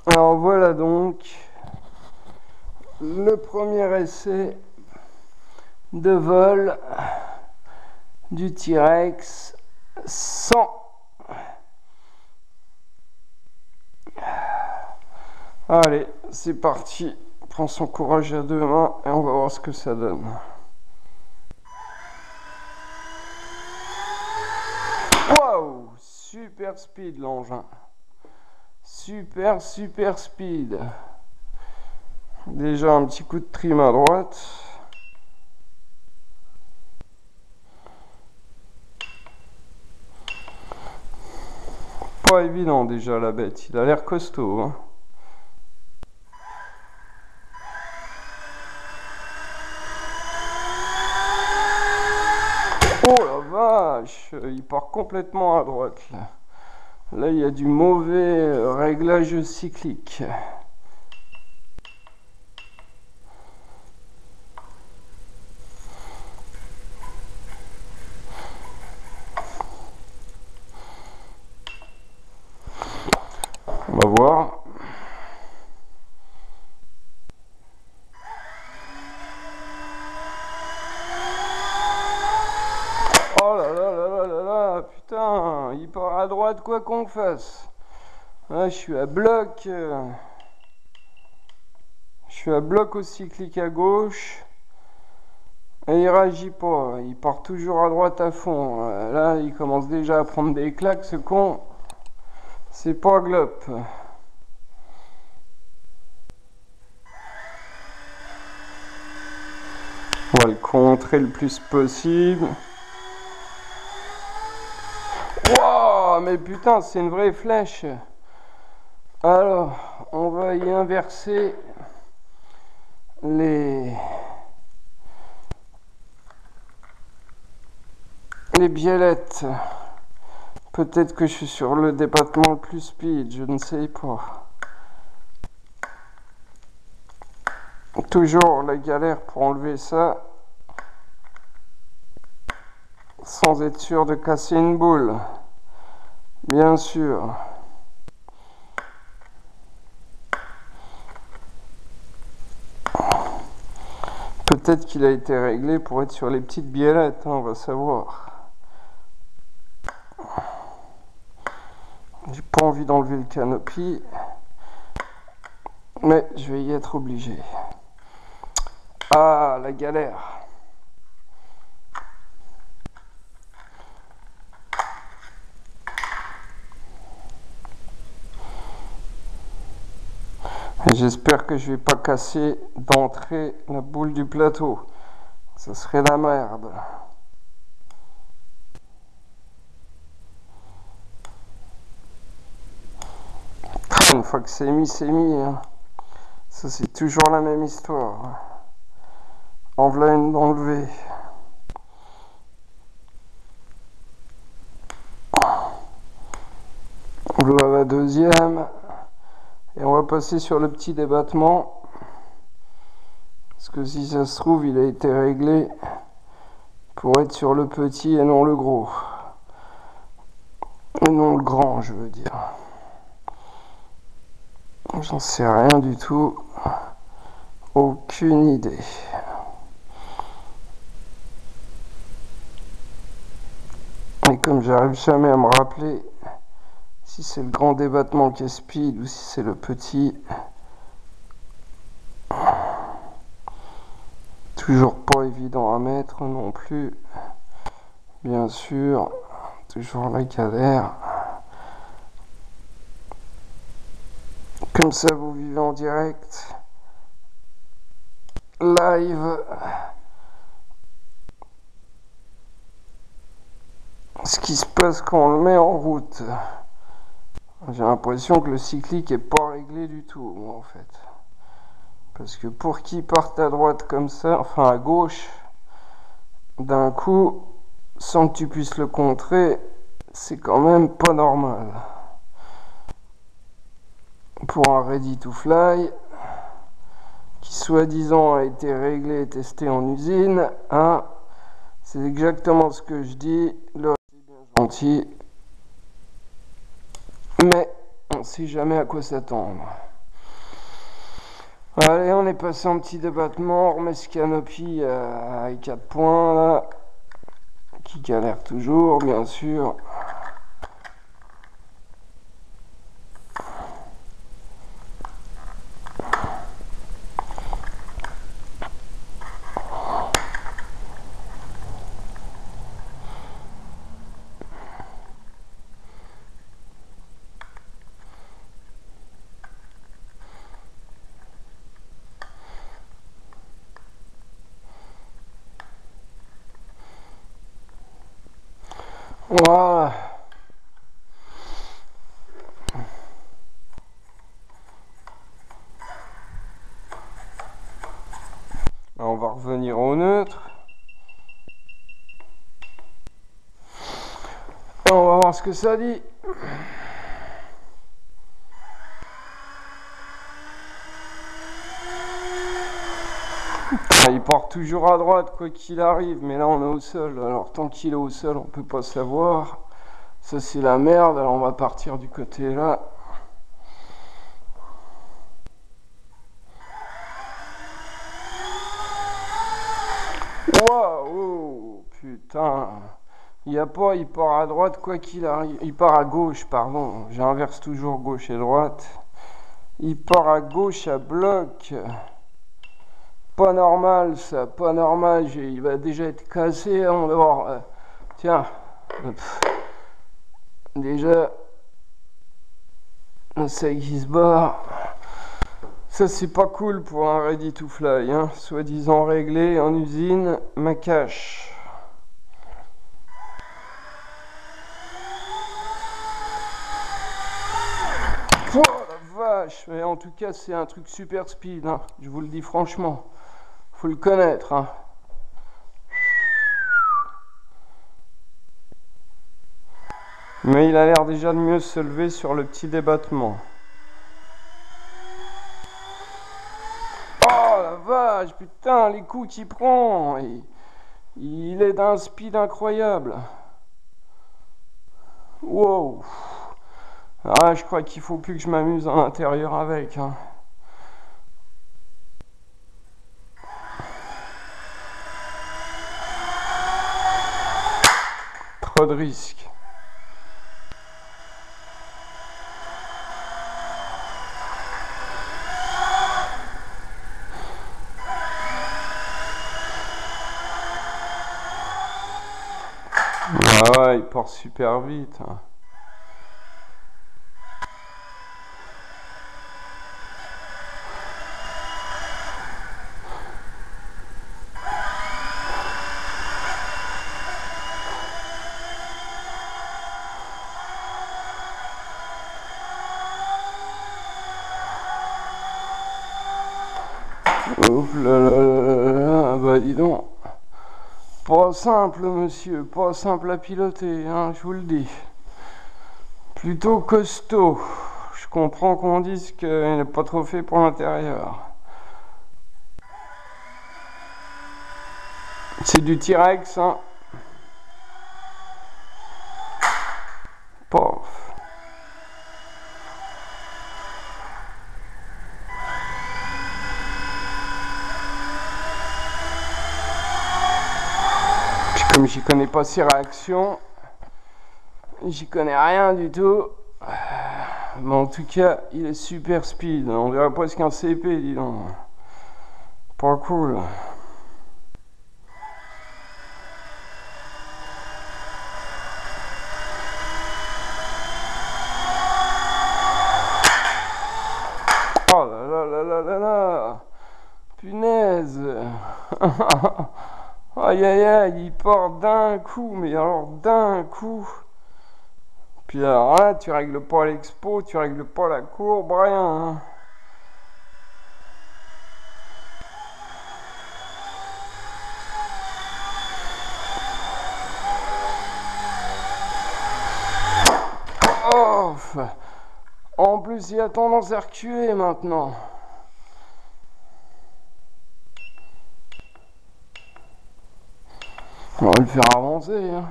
Alors voilà donc le premier essai de vol du T-Rex 100. Allez, c'est parti. Prends son courage à deux mains et on va voir ce que ça donne. Waouh, super speed l'engin. Super speed. Déjà un petit coup de trim à droite. Pas évident déjà la bête, il a l'air costaud, hein. Oh la vache, il part complètement à droite là. Là il y a du mauvais réglage cyclique. On va voir. Oh là là là là là là, putain, il part à droite quoi qu'on fasse. Là, je suis à bloc. Je suis à bloc au cyclique à gauche. Et il réagit pas, il part toujours à droite à fond. Là, il commence déjà à prendre des claques, ce con. C'est pas glop. On va le contrer le plus possible. Wow, mais putain, c'est une vraie flèche. Alors, on va y inverser les biellettes. Peut-être que je suis sur le département le plus speed, je ne sais pas. Toujours la galère pour enlever ça sans être sûr de casser une boule, bien sûr. Peut-être qu'il a été réglé pour être sur les petites biellettes, hein, on va savoir. J'ai pas envie d'enlever le canopy, mais je vais y être obligé. Ah, la galère. J'espère que je vais pas casser d'entrée la boule du plateau. Ça serait la merde. Une fois que c'est mis, c'est mis. Hein. Ça, c'est toujours la même histoire. En voilà une d'enlever. Voilà la deuxième. Et on va passer sur le petit débattement. Parce que si ça se trouve, il a été réglé pour être sur le petit et non le gros. Et non le grand, je veux dire. J'en sais rien du tout. Aucune idée. Et comme j'arrive jamais à me rappeler si c'est le grand débattement qui est speed ou si c'est le petit, toujours pas évident à mettre non plus. Bien sûr, toujours la galère. Comme ça, vous vivez en direct, live, ce qui se passe quand on le met en route. J'ai l'impression que le cyclique est pas réglé du tout, moi, en fait. Parce que pour qu'il parte à droite comme ça, enfin à gauche, d'un coup, sans que tu puisses le contrer, c'est quand même pas normal. Pour un ready to fly, qui soi-disant a été réglé et testé en usine, hein, c'est exactement ce que je dis, le c'est bien gentil, mais on ne sait jamais à quoi s'attendre. Allez, on est passé en petit débattement, on remet ce canopy à 4 points là, qui galère toujours bien sûr. Voilà. On va revenir au neutre. On va voir ce que ça dit. Il part toujours à droite quoi qu'il arrive, mais là on est au sol. Alors tant qu'il est au sol, on peut pas savoir. Ça c'est la merde. Alors on va partir du côté là. Waouh, putain. Il y a pas, il part à droite quoi qu'il arrive. Il part à gauche, pardon. J'inverse toujours gauche et droite. Il part à gauche à bloc. Pas normal ça, pas normal. Il va déjà être cassé. On va voir. Tiens. Déjà. Ça qui se barre. Ça c'est pas cool pour un ready to fly. Hein. Soi-disant réglé en usine. Macache. Oh la vache. Mais en tout cas c'est un truc super speed. Hein. Je vous le dis franchement. Faut le connaître. Hein. Mais il a l'air déjà de mieux se lever sur le petit débattement. Oh la vache, putain, les coups qu'il prend. Il est d'un speed incroyable. Wow. Ah, je crois qu'il faut plus que je m'amuse en intérieur avec. Hein. Trop de risques. Ah ouais, il part super vite. Hein. Hop là là là là, bah dis donc. Pas simple, monsieur, pas simple à piloter, hein, je vous le dis. Plutôt costaud. Je comprends qu'on dise qu'il n'est pas trop fait pour l'intérieur. C'est du T-Rex, hein. Pof. Comme j'y connais pas ses réactions, j'y connais rien du tout. Mais en tout cas, il est super speed. On dirait presque un CP, dis donc. Pas cool. Oh là là là là là là. Punaise. Aïe aïe aïe, il part d'un coup, mais alors d'un coup. Puis alors là, tu règles pas l'expo, tu règles pas la courbe, rien. Hein. Oh, en plus, il a tendance à reculer maintenant. On va le faire avancer. Hein.